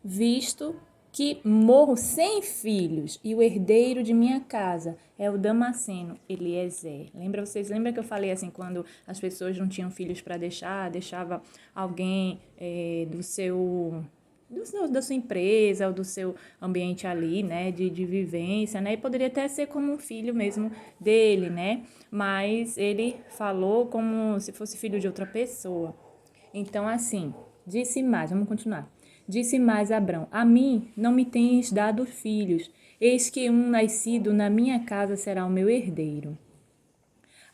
visto que morro sem filhos, e o herdeiro de minha casa é o Damasceno Eliezer. Vocês lembram que eu falei assim, quando as pessoas não tinham filhos para deixava alguém da sua empresa ou do seu ambiente ali, né, de vivência, né, e poderia até ser como um filho mesmo dele, né, mas ele falou como se fosse filho de outra pessoa. Então, assim, disse mais, vamos continuar. Disse mais Abrão: a mim não me tens dado filhos, eis que um nascido na minha casa será o meu herdeiro.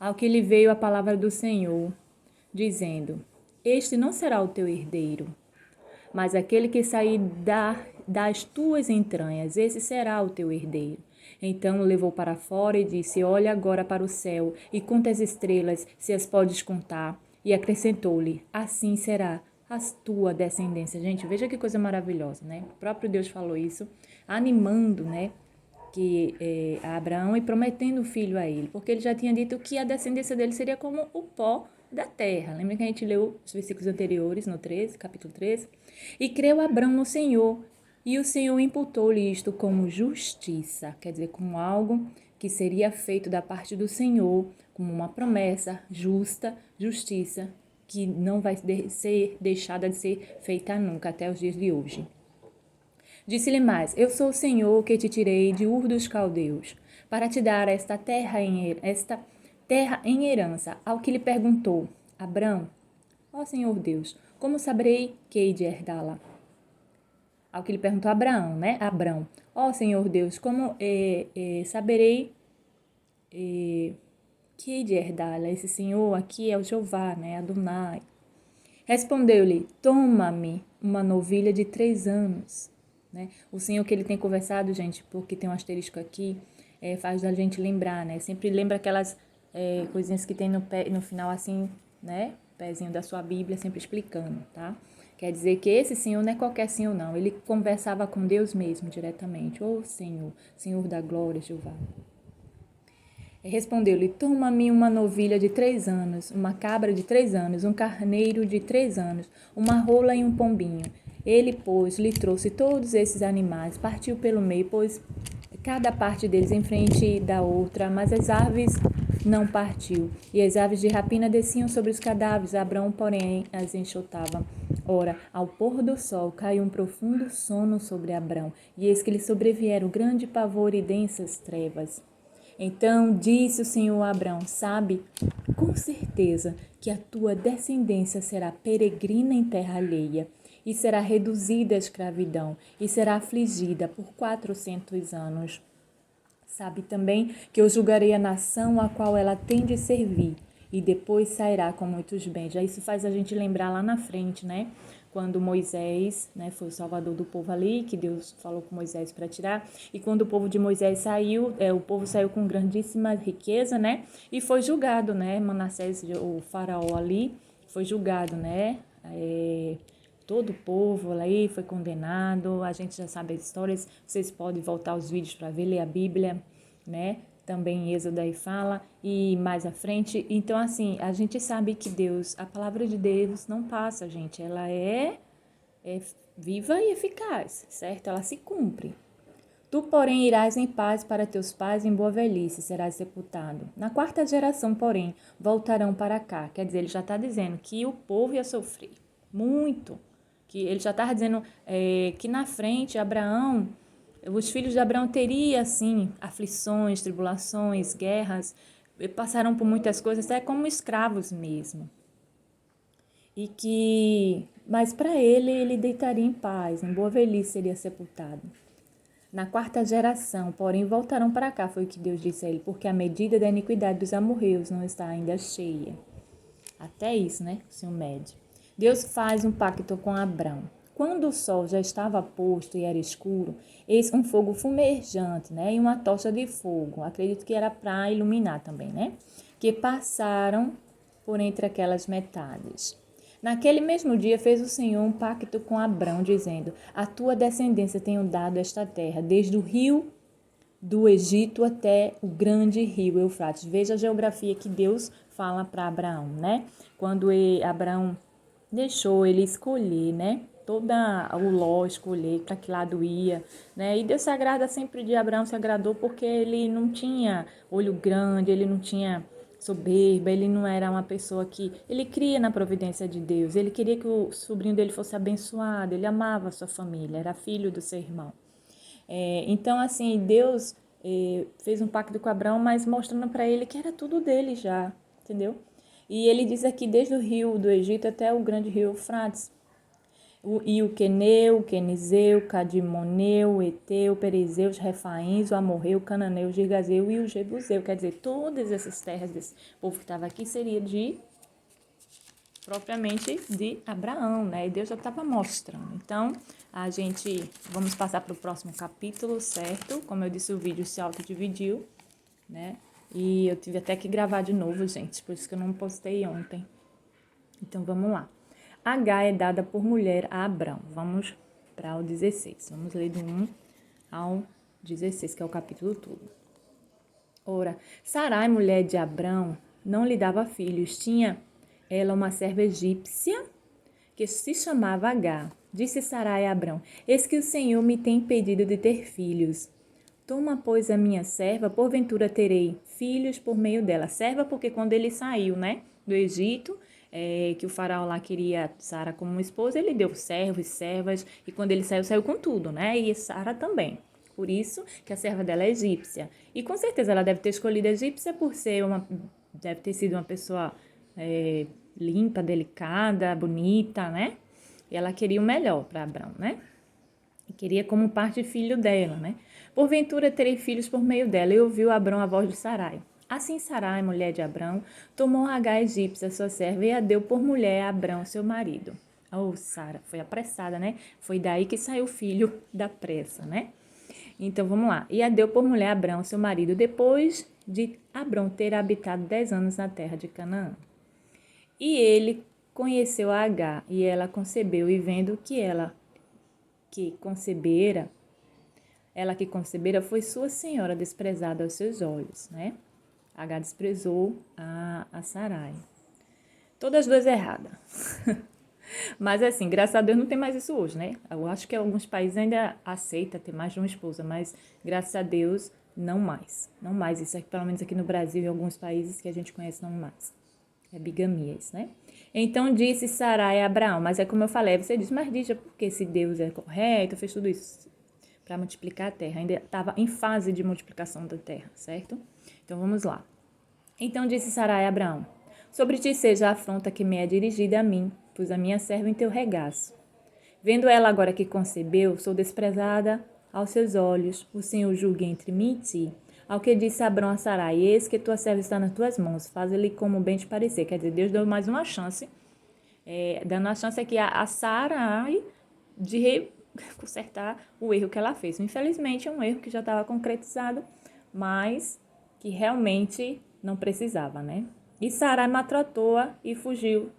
Ao que lhe veio a palavra do Senhor, dizendo: este não será o teu herdeiro, mas aquele que sair das tuas entranhas, esse será o teu herdeiro. Então o levou para fora e disse: olha agora para o céu e conta as estrelas, se as podes contar. E acrescentou-lhe: assim será a tua descendência. Gente, veja que coisa maravilhosa, né? O próprio Deus falou isso, animando, né, a Abraão e prometendo o filho a ele, porque ele já tinha dito que a descendência dele seria como o pó da terra. Lembra que a gente leu os versículos anteriores, no 13, capítulo 13? E creu Abraão no Senhor, e o Senhor imputou-lhe isto como justiça, quer dizer, como algo que seria feito da parte do Senhor, como uma promessa justa, justiça, que não vai ser deixada de ser feita nunca, até os dias de hoje. Disse-lhe mais: eu sou o Senhor que te tirei de Ur dos Caldeus, para te dar esta terra em herança. Ao que lhe perguntou Abrão: ó Senhor Deus, como saberei que hei de herdá-la? Ao que lhe perguntou Abraão, né? Abrão: ó Senhor Deus, como saberei que hei de herdá-la? Esse Senhor aqui é o Jeová, né? Adonai. Respondeu-lhe: toma-me uma novilha de 3 anos. Né? O Senhor que ele tem conversado, gente, porque tem um asterisco aqui, faz a gente lembrar, né? Sempre lembra aquelas coisinhas que tem no final, assim, né? Pezinho da sua Bíblia, sempre explicando, tá? Quer dizer que esse Senhor não é qualquer Senhor, não. Ele conversava com Deus mesmo, diretamente. Ô Senhor, Senhor da glória, Jeová. Respondeu-lhe: toma-me uma novilha de 3 anos, uma cabra de 3 anos, um carneiro de 3 anos, uma rola e um pombinho. Ele, pois, lhe trouxe todos esses animais, partiu pelo meio, pois cada parte deles em frente da outra, mas as aves não partiu. E as aves de rapina desciam sobre os cadáveres, Abrão, porém, as enxotava. Ora, ao pôr do sol, caiu um profundo sono sobre Abrão, e eis que lhe sobrevieram grande pavor e densas trevas. Então disse o Senhor a Abrão: sabe com certeza que a tua descendência será peregrina em terra alheia, e será reduzida à escravidão, e será afligida por 400 anos. Sabe também que eu julgarei a nação a qual ela tem de servir, e depois sairá com muitos bens. Já isso faz a gente lembrar lá na frente, né? Quando Moisés, né, foi o salvador do povo ali, que Deus falou com Moisés para tirar, e quando o povo de Moisés saiu, o povo saiu com grandíssima riqueza, né, e foi julgado, né, Manassés, o faraó ali, foi julgado, né, todo o povo ali foi condenado, a gente já sabe as histórias, vocês podem voltar aos vídeos para ver, ler a Bíblia, né, também em Êxodo aí fala, e mais à frente. Então, assim, a gente sabe que Deus, a palavra de Deus não passa, gente. Ela é viva e eficaz, certo? Ela se cumpre. Tu, porém, irás em paz para teus pais, em boa velhice serás sepultado. Na 4ª geração, porém, voltarão para cá. Quer dizer, ele já está dizendo que o povo ia sofrer muito. Que ele já estava dizendo que na frente, Abraão, os filhos de Abraão teriam, assim, aflições, tribulações, guerras, passaram por muitas coisas, até como escravos mesmo. Mas para ele deitaria em paz, em boa velhice seria sepultado. Na 4ª geração, porém, voltarão para cá, foi o que Deus disse a ele, porque a medida da iniquidade dos amorreus não está ainda cheia. Até isso, né? O Senhor mede. Deus faz um pacto com Abrão. Quando o sol já estava posto e era escuro, eis um fogo fumejante, né? E uma tocha de fogo. Acredito que era para iluminar também, né? Que passaram por entre aquelas metades. Naquele mesmo dia fez o Senhor um pacto com Abrão, dizendo: a tua descendência tenho dado esta terra, desde o rio do Egito até o grande rio Eufrates. Veja a geografia que Deus fala para Abraão, né? Quando Abraão deixou ele escolher, né? toda o ló escolher para que lado ia, né? E Deus se agrada sempre de Abraão, se agradou porque ele não tinha olho grande, ele não tinha soberba, ele não era uma pessoa que... Ele cria na providência de Deus, ele queria que o sobrinho dele fosse abençoado, ele amava a sua família, era filho do seu irmão. Então, assim, Deus fez um pacto com Abraão, mas mostrando para ele que era tudo dele já, entendeu? E ele diz aqui, desde o rio do Egito até o grande rio Eufrates, e o Queneu, o Quenizeu, o Cadimoneu, o Eteu, o Perezeu, os Refaíns, o Amorreu, o Cananeu, o Girgazeu e o Jebuseu. Quer dizer, todas essas terras desse povo que estava aqui seria propriamente de Abraão, né? E Deus já estava mostrando. Então, vamos passar para o próximo capítulo, certo? Como eu disse, o vídeo se autodividiu, né? E eu tive até que gravar de novo, gente, por isso que eu não postei ontem. Então, vamos lá. H é dada por mulher a Abrão. Vamos para o 16. Vamos ler do 1 ao 16, que é o capítulo todo. Ora, Sarai, mulher de Abrão, não lhe dava filhos. Tinha ela uma serva egípcia que se chamava Agar. Disse Sarai a Abrão: Eis que o Senhor me tem impedido de ter filhos. Toma, pois, a minha serva, porventura terei filhos por meio dela. Serva porque quando ele saiu, né, do Egito, que o faraó lá queria Sara como uma esposa, ele deu servos, servas, e quando ele saiu, saiu com tudo, né, e Sara também. Por isso que a serva dela é egípcia. E com certeza ela deve ter escolhido a egípcia por ser deve ter sido uma pessoa limpa, delicada, bonita, né? E ela queria o melhor para Abrão, né? E queria como parte filho dela, né? Porventura terei filhos por meio dela. E ouviu Abrão a voz de Sarai. Assim Sarai, mulher de Abrão, tomou Agar egípcia, sua serva, e a deu por mulher a Abrão, seu marido. Oh, Sara, foi apressada, né? Foi daí que saiu o filho da pressa, né? Então, vamos lá. E a deu por mulher a Abrão, seu marido, depois de Abrão ter habitado 10 anos na terra de Canaã. E ele conheceu a Agar, e ela concebeu, e vendo que ela que concebera foi sua senhora desprezada aos seus olhos, né? Agar desprezou a Sarai. Todas as duas erradas. Mas assim, graças a Deus não tem mais isso hoje, né? Eu acho que alguns países ainda aceitam ter mais de uma esposa, mas graças a Deus não mais. Não mais. Isso aqui, pelo menos aqui no Brasil e em alguns países que a gente conhece, não mais. É bigamia isso, né? Então disse Sarai a Abraão, mas é como eu falei, você diz, mas diz porque se Deus é correto, fez tudo isso para multiplicar a terra, ainda estava em fase de multiplicação da terra, certo? Então vamos lá. Então disse Sarai a Abraão, sobre ti seja a afronta que me é dirigida a mim, pus a minha serva em teu regaço. Vendo ela agora que concebeu, sou desprezada aos seus olhos, o Senhor julgue entre mim e ti. Ao que disse Abrão a Sarai, eis que tua serva está nas tuas mãos, faz-lhe como bem te parecer. Quer dizer, Deus deu mais uma chance, dando a chance aqui a Sarai de consertar o erro que ela fez. Infelizmente, é um erro que já estava concretizado, mas que realmente não precisava, né? E Sarai maltratou-a e fugiu,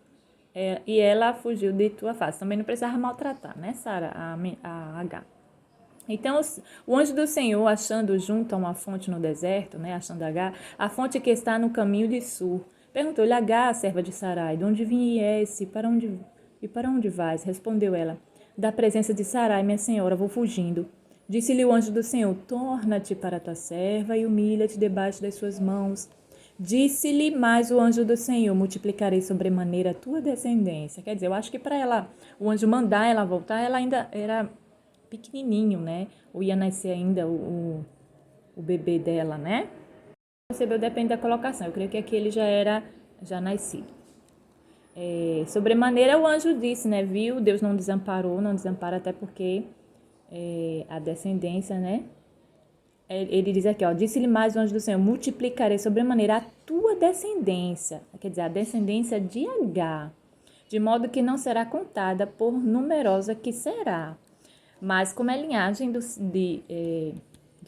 e ela fugiu de tua face. Também não precisava maltratar, né, Sara, a Agar. Então, o anjo do Senhor, achando junto a uma fonte no deserto, né, achando Agar, a fonte que está no caminho de Sur, perguntou-lhe Agar, serva de Sarai, de onde viesse e para onde vais? Respondeu ela, da presença de Sarai, minha senhora, vou fugindo. Disse-lhe o anjo do Senhor, torna-te para tua serva e humilha-te debaixo das suas mãos. Disse-lhe mais o anjo do Senhor, multiplicarei sobremaneira a tua descendência. Quer dizer, eu acho que para ela, o anjo mandar ela voltar, ela ainda era pequenininho, né? Ou ia nascer ainda o bebê dela, né? Recebeu, depende da colocação. Eu creio que aqui ele já nascido. Sobremaneira o anjo disse, né? Viu? Deus não desamparou, não desampara até porque a descendência, né? Ele diz aqui, ó, disse-lhe mais o anjo do Senhor, multiplicarei sobremaneira a tua descendência, quer dizer, a descendência de Agar, de modo que não será contada por numerosa que será. Mas como é linhagem de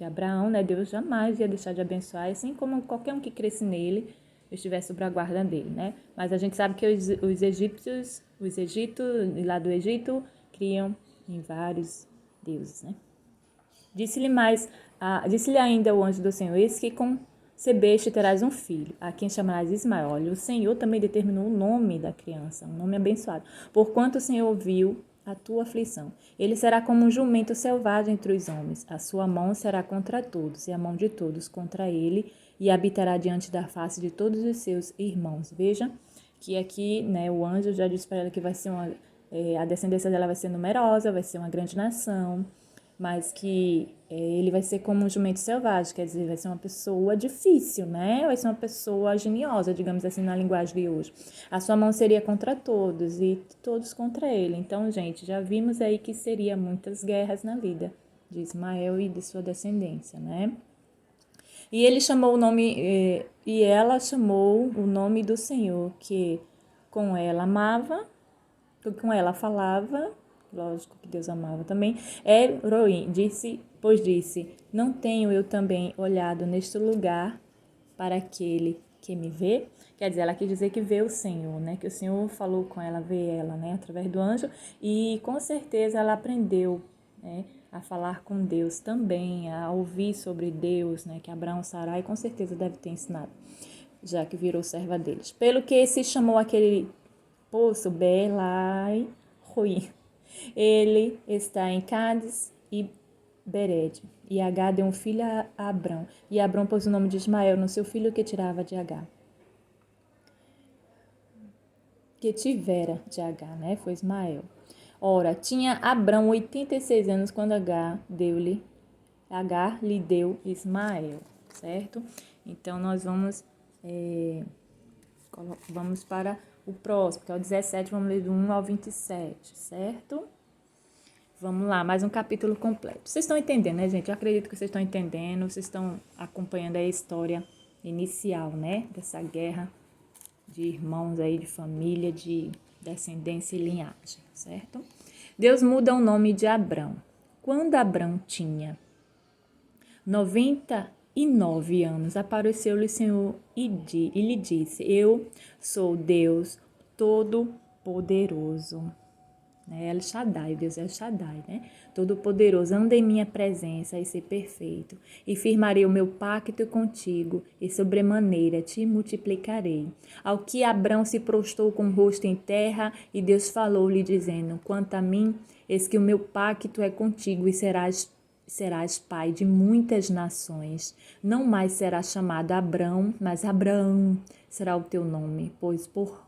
Abraão, né, Deus jamais ia deixar de abençoar, assim como qualquer um que cresce nele, estivesse sob a guarda dele, né? Mas a gente sabe que os egípcios lá do Egito, criam em vários deuses, né? Disse-lhe ainda o anjo do Senhor, eis que concebeste terás um filho, a quem chamarás Ismael. Olha, o Senhor também determinou o nome da criança, um nome abençoado. Porquanto o Senhor viu a tua aflição. Ele será como um jumento selvagem entre os homens. A sua mão será contra todos, e a mão de todos contra ele, e habitará diante da face de todos os seus irmãos. Veja que aqui, né, o anjo já disse para ela que vai ser a descendência dela vai ser numerosa, vai ser uma grande nação, mas que ele vai ser como um jumento selvagem, quer dizer, vai ser uma pessoa difícil, né? Vai ser uma pessoa geniosa, digamos assim, na linguagem de hoje. A sua mão seria contra todos e todos contra ele. Então, gente, já vimos aí que seria muitas guerras na vida de Ismael e de sua descendência, né? E ele chamou o nome, e ela chamou o nome do Senhor, que com ela amava, com ela falava, lógico que Deus amava também, Roim, pois disse, não tenho eu também olhado neste lugar para aquele que me vê? Quer dizer, ela quis dizer que vê o Senhor, né? Que o Senhor falou com ela, vê ela, né? Através do anjo, e com certeza ela aprendeu, né? A falar com Deus também, a ouvir sobre Deus, né? Que Abraão, Sarai, com certeza deve ter ensinado, já que virou serva deles. Pelo que se chamou aquele poço Belai Roi. Ele está em Cádiz e Bered. E Agar deu um filho a Abrão. E Abrão pôs o nome de Ismael no seu filho que tirava de Agar. Que tivera de Agar, né? Foi Ismael. Ora, tinha Abrão 86 anos quando Agar lhe deu Ismael, certo? Então, nós vamos para o próximo, que é o 17, vamos ler do 1 ao 27, certo? Vamos lá, mais um capítulo completo. Vocês estão entendendo, né, gente? Eu acredito que vocês estão entendendo, vocês estão acompanhando a história inicial, né? Dessa guerra de irmãos aí, de família, de descendência e linhagem, certo? Deus muda o nome de Abrão. Quando Abrão tinha 99 anos, apareceu-lhe o Senhor e lhe disse, eu sou Deus Todo-Poderoso. El Shaddai, Deus é El Shaddai, né? Todo-Poderoso, anda em minha presença e ser perfeito, e firmarei o meu pacto contigo, e sobremaneira te multiplicarei. Ao que Abrão se prostrou com o rosto em terra, e Deus falou-lhe, dizendo, quanto a mim, eis que o meu pacto é contigo, e serás pai de muitas nações. Não mais serás chamado Abrão, mas Abraão será o teu nome, pois por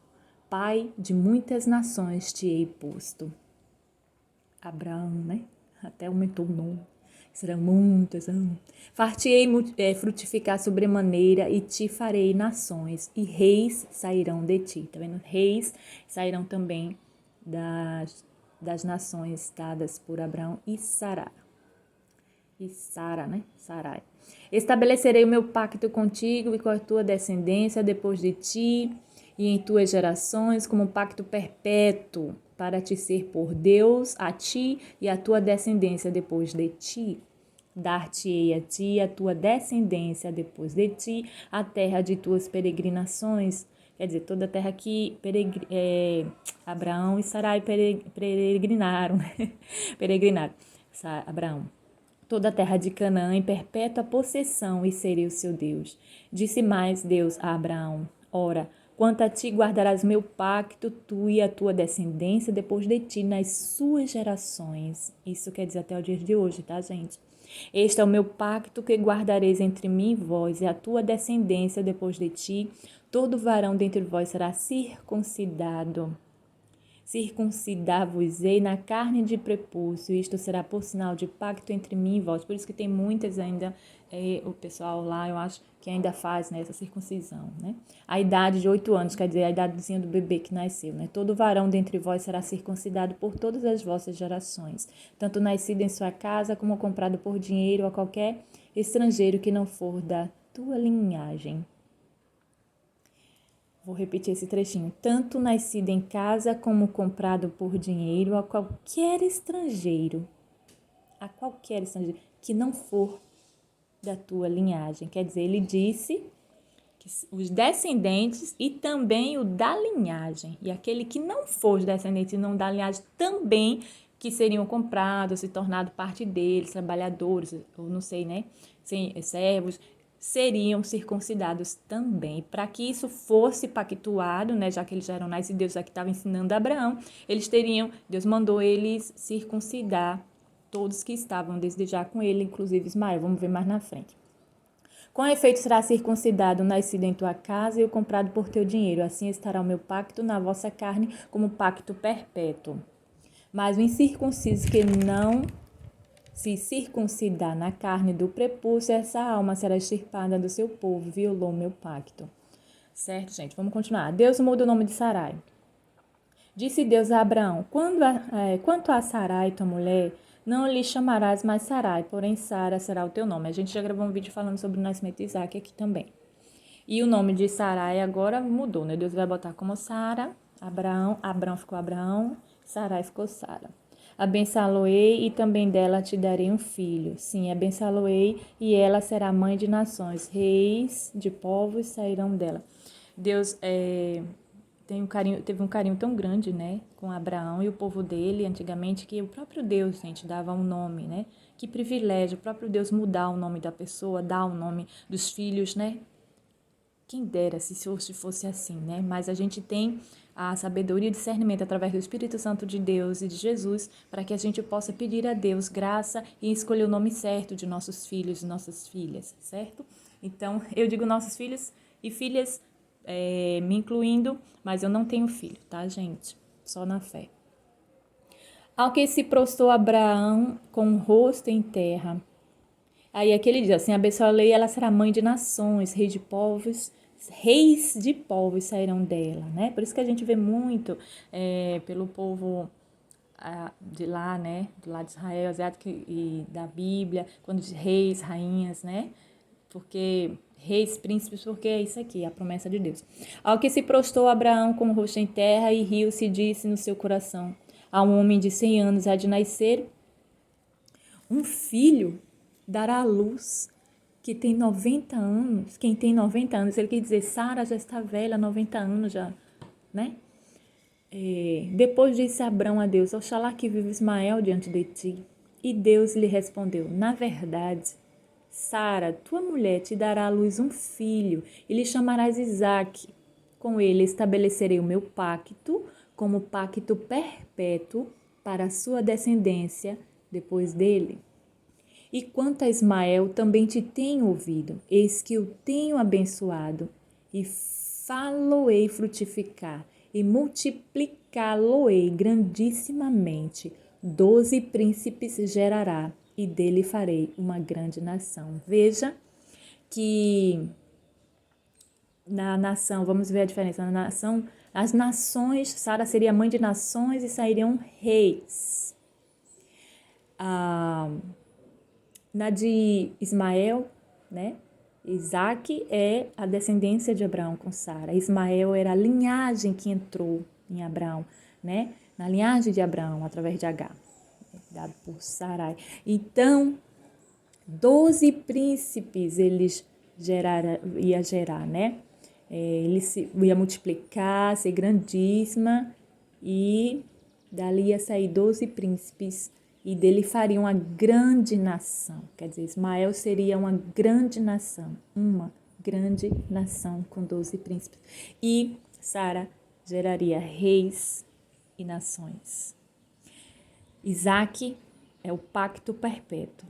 pai de muitas nações te hei posto. Abraão, né? Até aumentou o nome. Serão muitas. Far-te-ei frutificar sobremaneira e te farei nações, e reis sairão de ti. Tá vendo? Reis sairão também das nações dadas por Abraão e Sara. E Sara, né? Sarai. Estabelecerei o meu pacto contigo e com a tua descendência depois de ti, e em tuas gerações como um pacto perpétuo, para te ser por Deus a ti e a tua descendência depois de ti. Dar-te-ei a ti e a tua descendência depois de ti a terra de tuas peregrinações. Quer dizer, toda a terra que Abraão e Sarai peregrinaram. Peregrinaram. Abraão. Toda a terra de Canaã em perpétua possessão, e serei o seu Deus. Disse mais Deus a Abraão, ora, quanto a ti guardarás meu pacto, tu e a tua descendência depois de ti, nas suas gerações. Isso quer dizer até o dia de hoje, tá, gente? Este é o meu pacto que guardareis entre mim e vós, e a tua descendência depois de ti. Todo varão dentre vós será circuncidado. Circuncidar-vos-ei na carne de prepúcio, isto será por sinal de pacto entre mim e vós. Por isso que tem muitas ainda, o pessoal lá, eu acho, que ainda faz, né, essa circuncisão, né? A idade de 8 anos, quer dizer, a idadezinha do bebê que nasceu, né? Todo varão dentre vós será circuncidado por todas as vossas gerações, tanto nascido em sua casa, como comprado por dinheiro a qualquer estrangeiro que não for da tua linhagem. Vou repetir esse trechinho. Tanto nascido em casa como comprado por dinheiro a qualquer estrangeiro que não for da tua linhagem. Quer dizer, ele disse que os descendentes e também o da linhagem. E aquele que não for os descendentes e não da linhagem também que seriam comprados, se tornado parte deles, trabalhadores, ou não sei, né? Servos, seriam circuncidados também. Para que isso fosse pactuado, né, já que eles já eram nascidos, Deus já que estava ensinando a Abraão, Deus mandou eles circuncidar todos que estavam desde já com ele, inclusive Ismael. Vamos ver mais na frente. Com efeito será circuncidado o nascido em tua casa e o comprado por teu dinheiro. Assim estará o meu pacto na vossa carne como pacto perpétuo. Mas o incircunciso que não se circuncidar na carne do prepúcio, essa alma será extirpada do seu povo, violou meu pacto. Certo, gente? Vamos continuar. Deus muda o nome de Sarai. Disse Deus a Abraão, quanto a Sarai, tua mulher, não lhe chamarás mais Sarai, porém Sara será o teu nome. A gente já gravou um vídeo falando sobre o nascimento de Isaac aqui também. E o nome de Sarai agora mudou, né? Deus vai botar como Sara, Abraão ficou Abraão, Sarai ficou Sara. Abençá-lo-ei e também dela te darei um filho. Sim, abençá-lo-ei e ela será mãe de nações. Reis de povos sairão dela. Deus teve um carinho tão grande, né, com Abraão e o povo dele antigamente, que o próprio Deus, gente, dava um nome, né? Que privilégio, o próprio Deus mudar o nome da pessoa, dar o nome dos filhos, né? Quem dera se fosse assim, né? Mas a gente tem a sabedoria e discernimento através do Espírito Santo de Deus e de Jesus para que a gente possa pedir a Deus graça e escolher o nome certo de nossos filhos e nossas filhas, certo? Então, eu digo nossos filhos e filhas, me incluindo, mas eu não tenho filho, tá, gente? Só na fé. Ao que se prostrou Abraão com o rosto em terra. Aí aqui ele diz assim, abençoa-lhe, ela será mãe de nações, reis de povos sairão dela, né? Por isso que a gente vê muito pelo povo de lá, né? Do lado de Israel, asiático e da Bíblia, quando diz reis, rainhas, né? Porque reis, príncipes, porque é isso aqui, a promessa de Deus. Ao que se prostrou Abraão com o rosto em terra e riu-se, disse no seu coração, a um homem de 100 anos há de nascer um filho, dará à luz, que tem 90 anos. Quem tem 90 anos, ele quer dizer, Sara já está velha, 90 anos já, né? Depois disse Abrão a Deus, oxalá que viva Ismael diante de ti. E Deus lhe respondeu, na verdade, Sara, tua mulher, te dará à luz um filho, e lhe chamarás Isaque. Com ele estabelecerei o meu pacto, como pacto perpétuo para a sua descendência depois dele. E quanto a Ismael, também te tenho ouvido, eis que o tenho abençoado, e fá-lo-ei frutificar, e multiplicá-lo-ei grandissimamente. 12 príncipes gerará, e dele farei uma grande nação. Veja que na nação, vamos ver a diferença, na nação, as nações, Sara seria mãe de nações e sairiam reis. Na de Ismael, né? Isaac é a descendência de Abraão com Sara. Ismael era a linhagem que entrou em Abraão, né? Na linhagem de Abraão, através de Agar, dado por Sarai. Então, 12 príncipes ia gerar, né? Ia multiplicar, ser grandíssima, e dali ia sair 12 príncipes, e dele faria uma grande nação. Quer dizer, Ismael seria uma grande nação com 12 príncipes. E Sara geraria reis e nações. Isaac é o pacto perpétuo.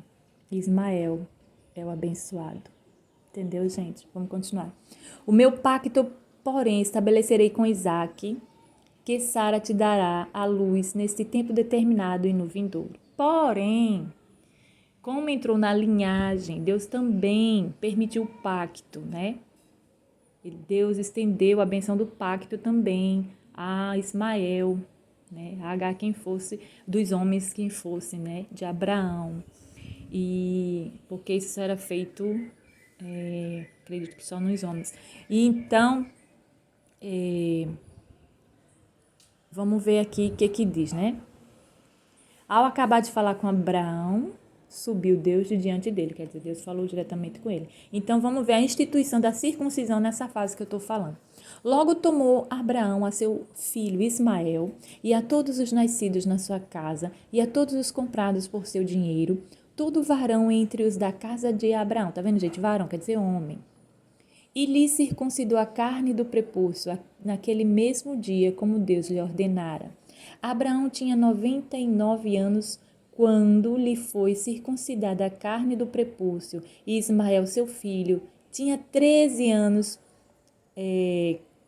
Ismael é o abençoado. Entendeu, gente? Vamos continuar. O meu pacto, porém, estabelecerei com Isaac, que Sara te dará à luz neste tempo determinado e no vindouro. Porém, como entrou na linhagem, Deus também permitiu o pacto, né? E Deus estendeu a benção do pacto também a Ismael, né? A Agar, quem fosse, dos homens quem fosse, né? De Abraão. E porque isso era feito, acredito que só nos homens. E então, vamos ver aqui o que diz, né? Ao acabar de falar com Abraão, subiu Deus de diante dele, quer dizer, Deus falou diretamente com ele. Então, vamos ver a instituição da circuncisão nessa fase que eu estou falando. Logo tomou Abraão a seu filho Ismael e a todos os nascidos na sua casa e a todos os comprados por seu dinheiro, todo varão entre os da casa de Abraão. Tá vendo, gente? Varão quer dizer homem. E lhe circuncidou a carne do prepúcio naquele mesmo dia, como Deus lhe ordenara. Abraão tinha 99 anos quando lhe foi circuncidada a carne do prepúcio, e Ismael, seu filho, tinha 13 anos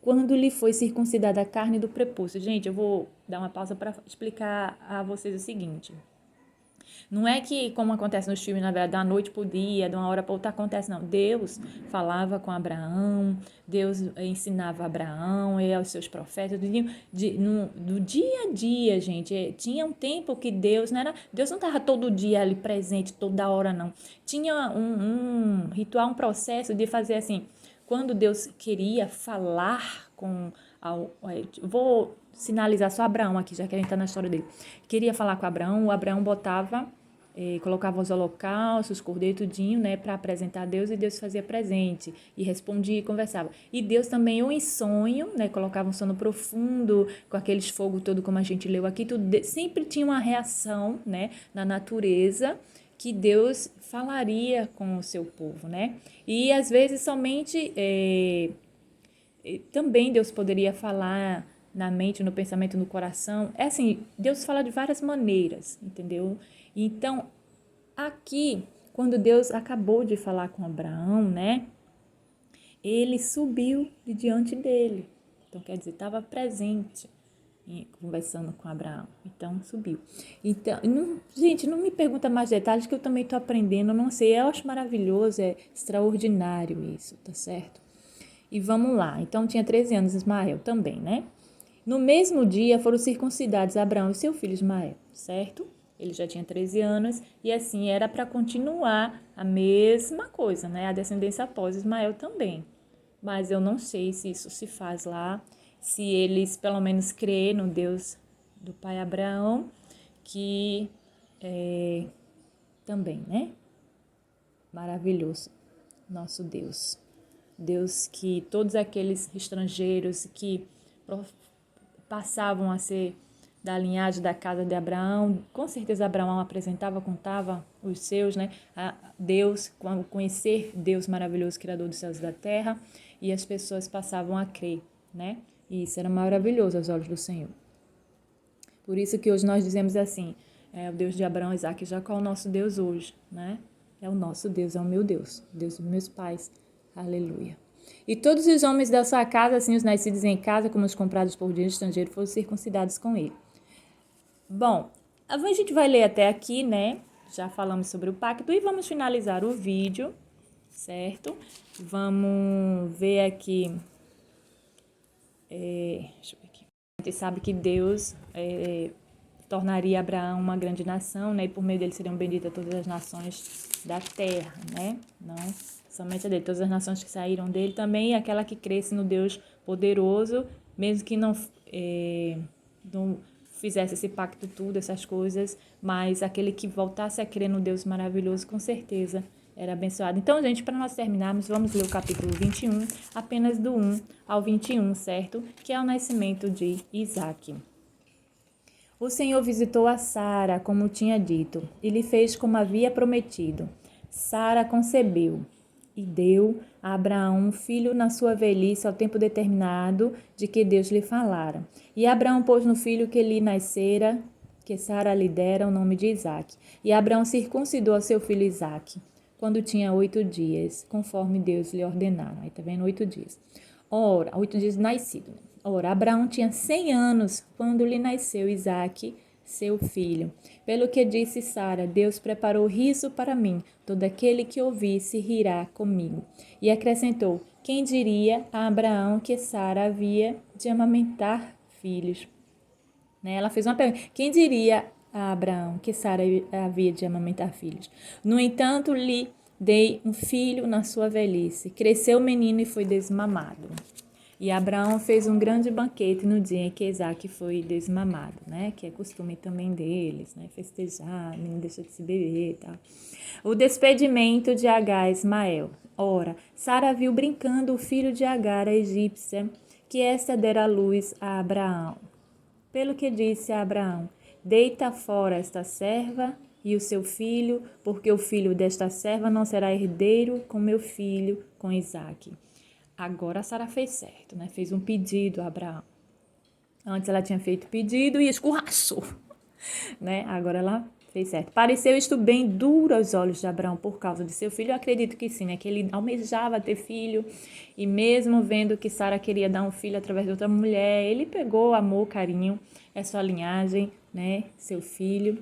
quando lhe foi circuncidada a carne do prepúcio. Gente, eu vou dar uma pausa para explicar a vocês o seguinte. Não é que, como acontece nos filmes, na verdade, da noite para o dia, de uma hora para outra, acontece, não. Deus falava com Abraão, Deus ensinava a Abraão e aos seus profetas, do dia a dia, gente. Tinha um tempo que Deus não estava todo dia ali presente, toda hora, não. Tinha um ritual, um processo de fazer assim, quando Deus queria falar com... Vou sinalizar só Abraão aqui, já que a gente está na história dele. Queria falar com Abraão, o Abraão colocava os holocaustos, os cordeiros, tudinho, né, para apresentar a Deus, e Deus fazia presente, e respondia e conversava. E Deus também, ou em sonho, né, colocava um sono profundo, com aqueles fogo todo, como a gente leu aqui, sempre tinha uma reação, né, na natureza, que Deus falaria com o seu povo, né, e às vezes somente, também Deus poderia falar na mente, no pensamento, no coração. É assim, Deus fala de várias maneiras, entendeu? Então, aqui, quando Deus acabou de falar com Abraão, né? Ele subiu de diante dele. Então, quer dizer, estava presente, conversando com Abraão. Então, subiu. Então, gente, não me pergunta mais detalhes, que eu também estou aprendendo, não sei. Eu acho maravilhoso, é extraordinário isso, tá certo? E vamos lá. Então, tinha 13 anos Ismael também, né? No mesmo dia foram circuncidados Abraão e seu filho Ismael, certo? Ele já tinha 13 anos e assim era para continuar a mesma coisa, né? A descendência após Ismael também. Mas eu não sei se isso se faz lá, se eles pelo menos creem no Deus do pai Abraão, que também, né? Maravilhoso, nosso Deus. Deus que todos aqueles estrangeiros que passavam a ser da linhagem da casa de Abraão, com certeza Abraão apresentava, contava os seus, né? A Deus, conhecer Deus maravilhoso, Criador dos céus e da terra, e as pessoas passavam a crer, né? E isso era maravilhoso aos olhos do Senhor. Por isso que hoje nós dizemos assim, o Deus de Abraão, Isaac e Jacó é o nosso Deus hoje, né? É o nosso Deus, é o meu Deus, Deus dos meus pais. Aleluia. E todos os homens da sua casa, assim os nascidos em casa, como os comprados por dinheiro estrangeiro, foram circuncidados com ele. Bom, a gente vai ler até aqui, né? Já falamos sobre o pacto e vamos finalizar o vídeo, certo? Vamos ver aqui. Deixa eu ver aqui. A gente sabe que Deus tornaria Abraão uma grande nação, né? E por meio dele seriam benditas todas as nações da terra, né? Não somente a dele, todas as nações que saíram dele também, e aquela que cresce no Deus poderoso, mesmo que não fizesse esse pacto tudo, essas coisas, mas aquele que voltasse a crer no Deus maravilhoso, com certeza era abençoado. Então, gente, para nós terminarmos, vamos ler o capítulo 21, apenas do 1 ao 21, certo? Que é o nascimento de Isaque. O Senhor visitou a Sara, como tinha dito, e lhe fez como havia prometido. Sara concebeu e deu a Abraão um filho na sua velhice, ao tempo determinado de que Deus lhe falara. E Abraão pôs no filho que lhe nascera, que Sara lhe dera, o nome de Isaque. E Abraão circuncidou a seu filho Isaque, quando tinha 8 dias, conforme Deus lhe ordenara. Aí tá vendo? 8 dias. Ora, 8 dias nascido. Ora, Abraão tinha 100 anos quando lhe nasceu Isaque, seu filho. Pelo que disse Sara, Deus preparou riso para mim, todo aquele que ouvir se rirá comigo. E acrescentou, quem diria a Abraão que Sara havia de amamentar filhos? Né? Ela fez uma pergunta, quem diria a Abraão que Sara havia de amamentar filhos? No entanto, lhe dei um filho na sua velhice. Cresceu o menino e foi desmamado. E Abraão fez um grande banquete no dia em que Isaque foi desmamado, né? Que é costume também deles, né? Festejar, menino deixa de se beber e tal. O despedimento de Agar e Ismael. Ora, Sara viu brincando o filho de Agar, a egípcia, que esta dera luz a Abraão. Pelo que disse a Abraão, deita fora esta serva e o seu filho, porque o filho desta serva não será herdeiro com meu filho, com Isaque. Agora Sara fez certo, né? Fez um pedido a Abraão. Antes ela tinha feito pedido e escorraçou, né? Agora ela fez certo. Pareceu isto bem duro aos olhos de Abraão por causa de seu filho? Eu acredito que sim, né? Que ele almejava ter filho e mesmo vendo que Sara queria dar um filho através de outra mulher, ele pegou amor, carinho, é sua linhagem, né? Seu filho.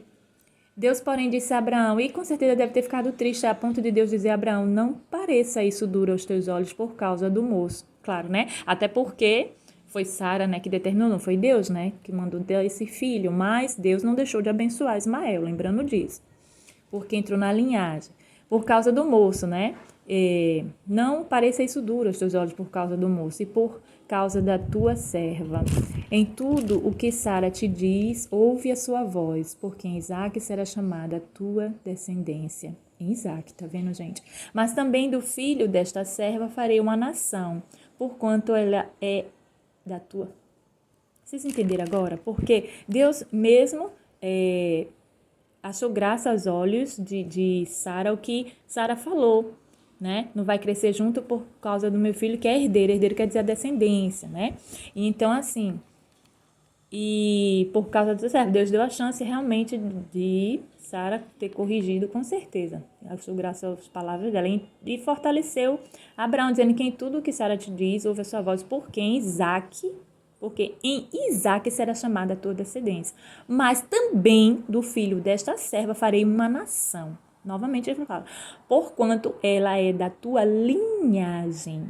Deus, porém, disse a Abraão, e com certeza deve ter ficado triste a ponto de Deus dizer a Abraão, não pareça isso duro aos teus olhos por causa do moço. Claro, né? Até porque foi Sara, né, que determinou, não foi Deus, né, que mandou ter esse filho, mas Deus não deixou de abençoar Ismael, lembrando disso, porque entrou na linhagem. Por causa do moço, né? Não pareça isso duro aos teus olhos por causa do moço e por causa da tua serva. Em tudo o que Sara te diz, ouve a sua voz, porque em Isaque será chamada a tua descendência. Em Isaque, tá vendo, gente? Mas também do filho desta serva farei uma nação, porquanto ela é da tua. Vocês entenderam agora? Porque Deus mesmo achou graça aos olhos de Sara o que Sara falou, né? Não vai crescer junto por causa do meu filho que é herdeiro. Herdeiro quer dizer a descendência, né? E então, assim, e por causa do servo, Deus deu a chance realmente de Sara ter corrigido com certeza. Achou graça às palavras dela e fortaleceu Abraão, dizendo que em tudo que Sara te diz, ouve a sua voz, porque em Isaque será chamada a tua descendência. Mas também do filho desta serva farei uma nação. Novamente ele fala, porquanto ela é da tua linhagem.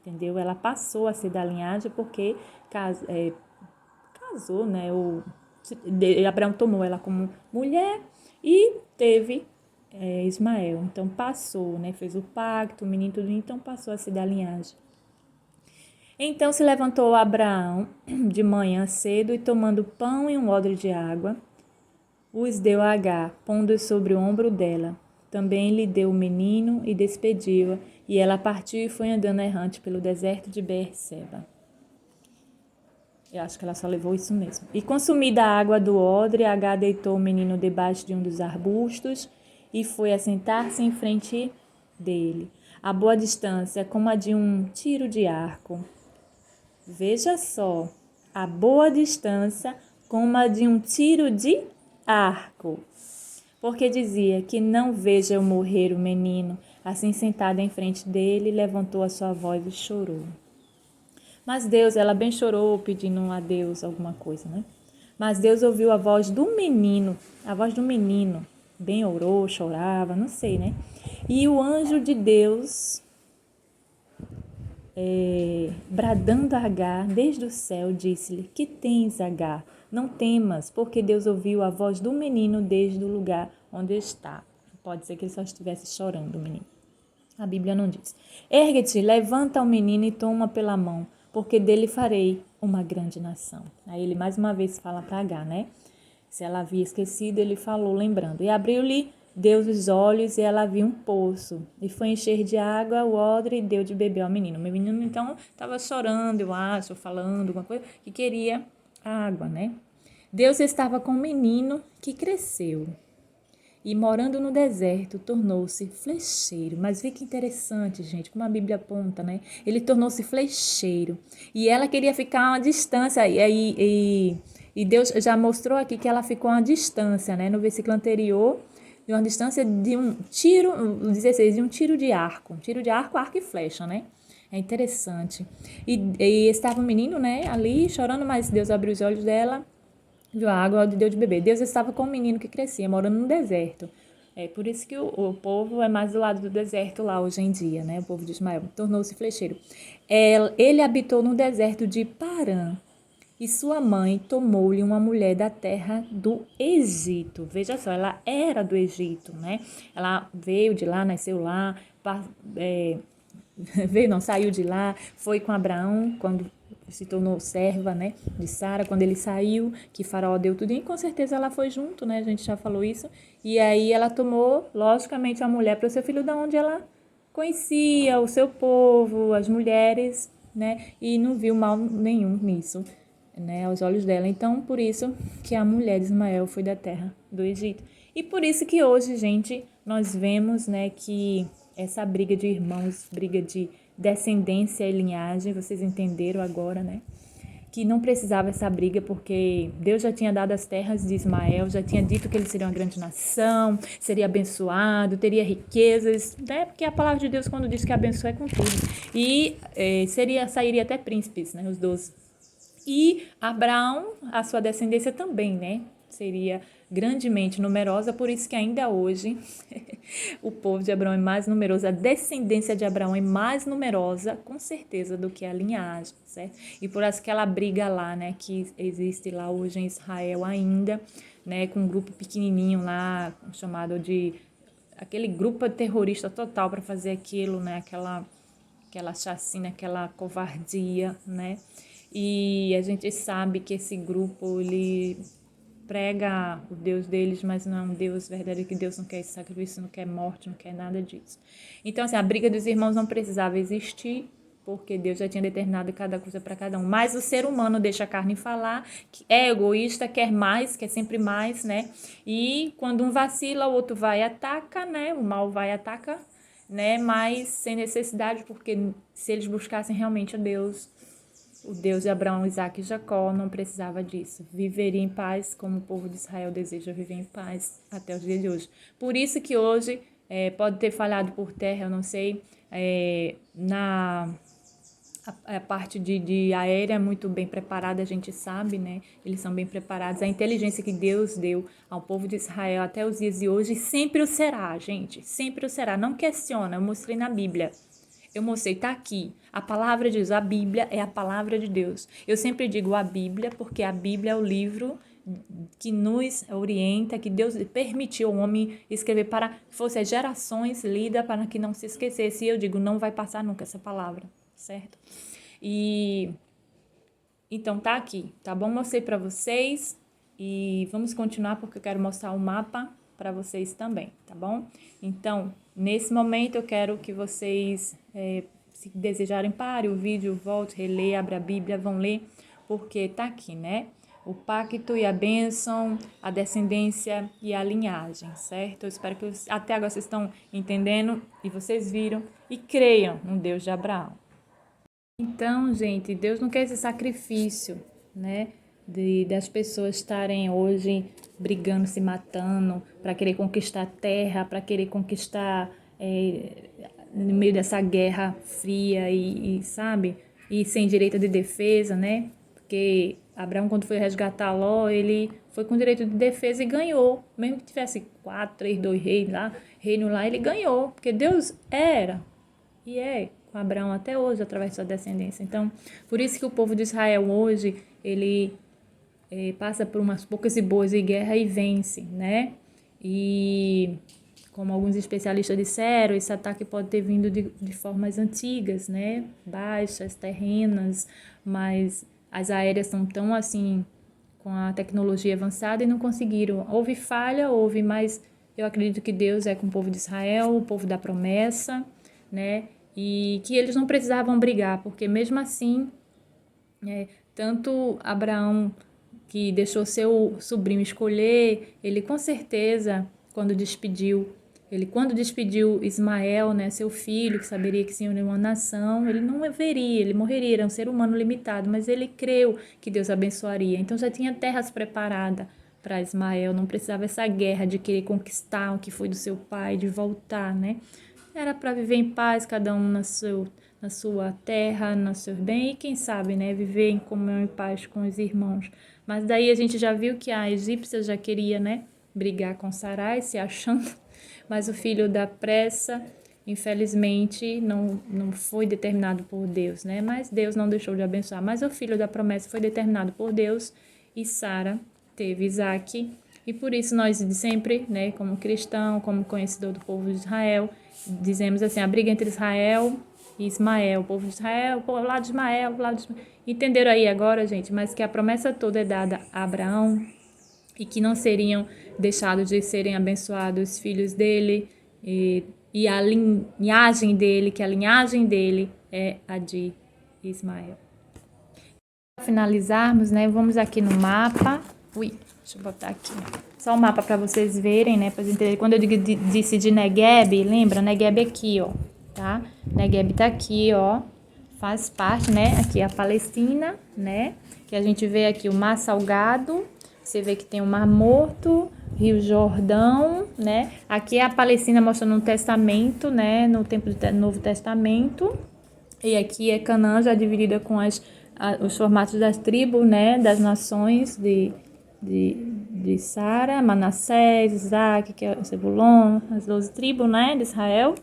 Entendeu? Ela passou a ser da linhagem porque casou, né? Abraão tomou ela como mulher e teve Ismael. Então passou, né? Fez o pacto, o menino tudo, então passou a ser da linhagem. Então se levantou Abraão de manhã cedo e tomando pão e um odre de água, os deu a Agar, pondo-os sobre o ombro dela. Também lhe deu o menino e despediu-a, e ela partiu e foi andando errante pelo deserto de Beerseba. Eu acho que ela só levou isso mesmo. E consumida a água do odre, Agar deitou o menino debaixo de um dos arbustos e foi assentar-se em frente dele, a boa distância, como a de um tiro de arco. Veja só, a boa distância, como a de um tiro de arco. Porque dizia que não veja eu morrer o menino. Assim sentada em frente dele, levantou a sua voz e chorou. Mas Deus, ela bem chorou pedindo a Deus alguma coisa, né? Mas Deus ouviu a voz do menino, bem orou, chorava, não sei, né? E o anjo de Deus, bradando a Agar desde o céu, disse-lhe, que tens, Agar? Não temas, porque Deus ouviu a voz do menino desde o lugar onde está. Pode ser que ele só estivesse chorando, o menino. A Bíblia não diz. Ergue-te, levanta o menino e toma pela mão, porque dele farei uma grande nação. Aí ele mais uma vez fala para Agar, né? Se ela havia esquecido, ele falou, lembrando. E abriu-lhe Deus os olhos e ela viu um poço. E foi encher de água o odre e deu de beber ao menino. O menino, então, estava chorando, eu acho, falando alguma coisa, que queria água, né? Deus estava com o menino que cresceu. E morando no deserto, tornou-se flecheiro. Mas vê que interessante, gente, como a Bíblia aponta, né? Ele tornou-se flecheiro. E ela queria ficar a uma distância. E Deus já mostrou aqui que ela ficou a uma distância, né? No versículo anterior, de uma distância de um tiro, 16, de um tiro de arco. Tiro de arco, arco e flecha, né? É interessante. E estava o menino, né, ali chorando, mas Deus abriu os olhos dela, viu a água, deu de beber. Deus estava com o menino que crescia, morando no deserto. É por isso que o povo é mais do lado do deserto lá hoje em dia, né? O povo de Ismael tornou-se flecheiro. Ele habitou no deserto de Parã. E sua mãe tomou-lhe uma mulher da terra do Egito. Veja só, ela era do Egito, né? Ela veio de lá, nasceu lá, saiu de lá, foi com Abraão, quando se tornou serva, né, de Sara, quando ele saiu, que Faraó deu tudo, e com certeza ela foi junto, né, a gente já falou isso, e aí ela tomou, logicamente, a mulher para o seu filho, da onde ela conhecia o seu povo, as mulheres, né, e não viu mal nenhum nisso, né, aos olhos dela. Então, por isso que a mulher de Ismael foi da terra do Egito. E por isso que hoje, gente, nós vemos, né, que essa briga de irmãos, briga de descendência e linhagem, vocês entenderam agora, né? Que não precisava essa briga porque Deus já tinha dado as terras de Ismael, já tinha dito que ele seria uma grande nação, seria abençoado, teria riquezas, né? Porque a palavra de Deus, quando diz que abençoa, é com tudo. E sairia até príncipes, né? Os 12. E Abraão, a sua descendência também, né? Seria grandemente numerosa, por isso que ainda hoje o povo de Abraão é mais numeroso, a descendência de Abraão é mais numerosa, com certeza, do que a linhagem, certo? E por aquela briga lá, né, que existe lá hoje em Israel ainda, né, com um grupo pequenininho lá, chamado de aquele grupo terrorista total para fazer aquilo, né, aquela chacina, aquela covardia, né? E a gente sabe que esse grupo, ele prega o Deus deles, mas não é um Deus verdadeiro, que Deus não quer esse sacrifício, não quer morte, não quer nada disso. Então, assim, a briga dos irmãos não precisava existir, porque Deus já tinha determinado cada coisa para cada um. Mas o ser humano deixa a carne falar, é egoísta, quer mais, quer sempre mais, né? E quando um vacila, o outro vai e ataca, né? O mal vai e ataca, né? Mas sem necessidade, porque se eles buscassem realmente a Deus, o Deus de Abraão, Isaac e Jacó, não precisava disso. Viveria em paz como o povo de Israel deseja viver em paz até os dias de hoje. Por isso que hoje pode ter falhado por terra, eu não sei, a parte de aérea é muito bem preparada, a gente sabe, né? Eles são bem preparados. A inteligência que Deus deu ao povo de Israel até os dias de hoje sempre o será, gente. Sempre o será. Não questiona, eu mostrei na Bíblia. Eu mostrei, tá aqui. A palavra de Deus, a Bíblia é a palavra de Deus. Eu sempre digo a Bíblia, porque a Bíblia é o livro que nos orienta, que Deus permitiu ao homem escrever para que fosse as gerações lidas, para que não se esquecesse. E eu digo, não vai passar nunca essa palavra, certo? E então tá aqui, tá bom? Mostrei para vocês e vamos continuar porque eu quero mostrar o mapa para vocês também, tá bom? Então, nesse momento eu quero que vocês, se desejarem, pare o vídeo, volte, releia, abra a Bíblia, vão ler, porque tá aqui, né? O pacto e a bênção, a descendência e a linhagem, certo? Eu espero que até agora vocês estão entendendo e vocês viram e creiam no Deus de Abraão. Então, gente, Deus não quer esse sacrifício, né? Das pessoas estarem hoje brigando, se matando, para querer conquistar a terra, para querer conquistar no meio dessa guerra fria sabe? E sem direito de defesa, né? Porque Abraão, quando foi resgatar Ló, ele foi com direito de defesa e ganhou. Mesmo que tivesse 4, 3, 2 reino lá, ele ganhou. Porque Deus era e é com Abraão até hoje, através da sua descendência. Então, por isso que o povo de Israel hoje, ele passa por umas poucas e boas de guerra e vence, né? E, como alguns especialistas disseram, esse ataque pode ter vindo de formas antigas, né? Baixas, terrenas, mas as aéreas são tão assim, com a tecnologia avançada e não conseguiram. Houve falha, mas eu acredito que Deus é com o povo de Israel, o povo da promessa, né? E que eles não precisavam brigar, porque mesmo assim, tanto Abraão, que deixou seu sobrinho escolher, ele com certeza, quando despediu Ismael, né, seu filho, que saberia que seria uma nação, ele não veria, ele morreria, era um ser humano limitado, mas ele creu que Deus abençoaria. Então já tinha terras preparadas para Ismael, não precisava essa guerra de querer conquistar o que foi do seu pai, de voltar, né? Era para viver em paz, cada um na sua terra, no seu bem, e quem sabe, né, viver em comunhão e paz com os irmãos. Mas daí a gente já viu que a egípcia já queria, né, brigar com Sarai, se achando, mas o filho da pressa, infelizmente, não foi determinado por Deus, né, mas Deus não deixou de abençoar. Mas o filho da promessa foi determinado por Deus e Sara teve Isaque. E por isso nós sempre, né, como cristão, como conhecedor do povo de Israel, dizemos assim, a briga entre Israel e Ismael, o povo de Israel, o lado de Ismael, o lado de Ismael. Entenderam aí agora, gente? Mas que a promessa toda é dada a Abraão e que não seriam deixados de serem abençoados os filhos dele e a linhagem dele, que a linhagem dele é a de Ismael. Para finalizarmos, né, vamos aqui no mapa. Deixa eu botar aqui. Só o mapa para vocês verem, né? Para vocês entenderem. Quando eu disse de Negueb, lembra? Negueb aqui, ó. Tá? Negueb tá aqui, ó. Faz parte, né? Aqui é a Palestina, né? Que a gente vê aqui o Mar Salgado. Você vê que tem o Mar Morto, Rio Jordão, né? Aqui é a Palestina mostrando no Testamento, né? No tempo do Novo Testamento. E aqui é Canaã já dividida com os formatos das tribos, né? Das nações de Sara, Manassés, Isaac, que é Zebulon, as 12 tribos, né, de Israel.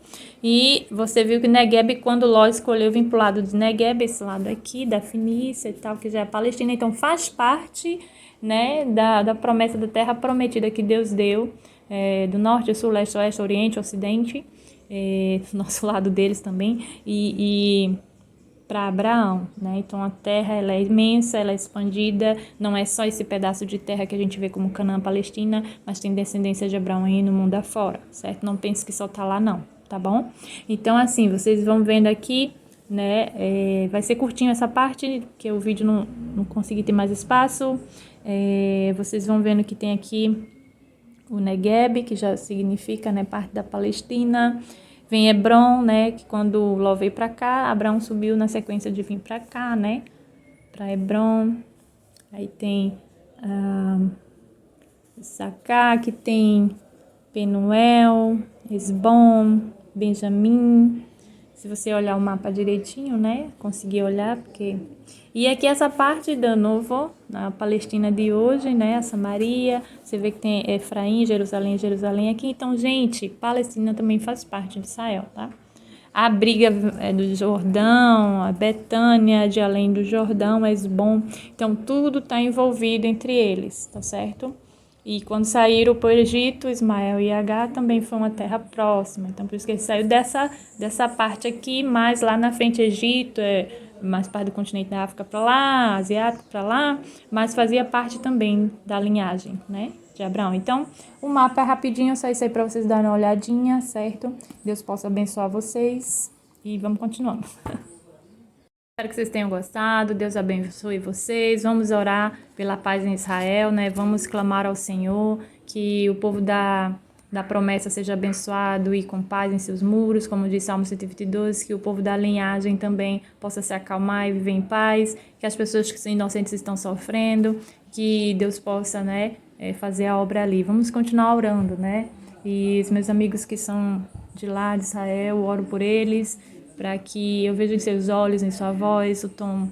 E você viu que Negueb, quando Ló escolheu vir pro lado de Negueb, esse lado aqui, da Fenícia e tal, que já é a Palestina, então faz parte, né, da promessa da terra prometida que Deus deu, do norte, sul, leste, oeste, oriente, ocidente, nosso lado deles também, e para Abraão, né? Então a terra ela é imensa, ela é expandida, não é só esse pedaço de terra que a gente vê como Canaã, Palestina, mas tem descendência de Abraão aí no mundo afora, certo? Não pense que só tá lá não, tá bom? Então assim, vocês vão vendo aqui, né? Vai ser curtinho essa parte, que o vídeo não consegui ter mais espaço. Vocês vão vendo que tem aqui o Negueb, que já significa, né, parte da Palestina. Vem Hebron, né, que quando Ló veio para cá, Abraão subiu na sequência de vir para cá, né, para Hebron. Aí tem Issacar, que tem Penuel, Esbom, Benjamim. Se você olhar o mapa direitinho, né, conseguir olhar, porque... E aqui essa parte da novo, na Palestina de hoje, né, a Samaria, você vê que tem Efraim, Jerusalém aqui. Então, gente, Palestina também faz parte de Israel, tá? A briga do Jordão, a Betânia, de além do Jordão, Esbom. Então, tudo está envolvido entre eles, tá certo? E quando saíram para o Egito, Ismael e Agar também foi uma terra próxima. Então, por isso que ele saiu dessa parte aqui, mais lá na frente, Egito, mais parte do continente da África para lá, asiático para lá, mas fazia parte também da linhagem, né, de Abraão. Então, o mapa é rapidinho, só isso aí para vocês darem uma olhadinha, certo? Deus possa abençoar vocês e vamos continuando. Espero que vocês tenham gostado, Deus abençoe vocês, vamos orar pela paz em Israel, né? Vamos clamar ao Senhor, que o povo da promessa seja abençoado e com paz em seus muros, como diz Salmo 122, que o povo da linhagem também possa se acalmar e viver em paz, que as pessoas que são inocentes estão sofrendo, que Deus possa, né, fazer a obra ali. Vamos continuar orando, né? E os meus amigos que são de lá, de Israel, oro por eles, para que eu veja em seus olhos, em sua voz, o tom,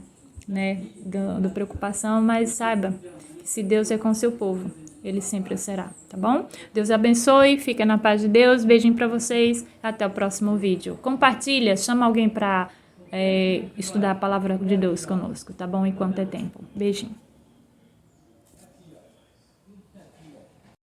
né, da preocupação, mas saiba que se Deus é com seu povo, Ele sempre será, tá bom? Deus abençoe, fica na paz de Deus, beijinho para vocês, até o próximo vídeo. Compartilha, chama alguém para estudar a palavra de Deus conosco, tá bom? Enquanto é tempo. Beijinho.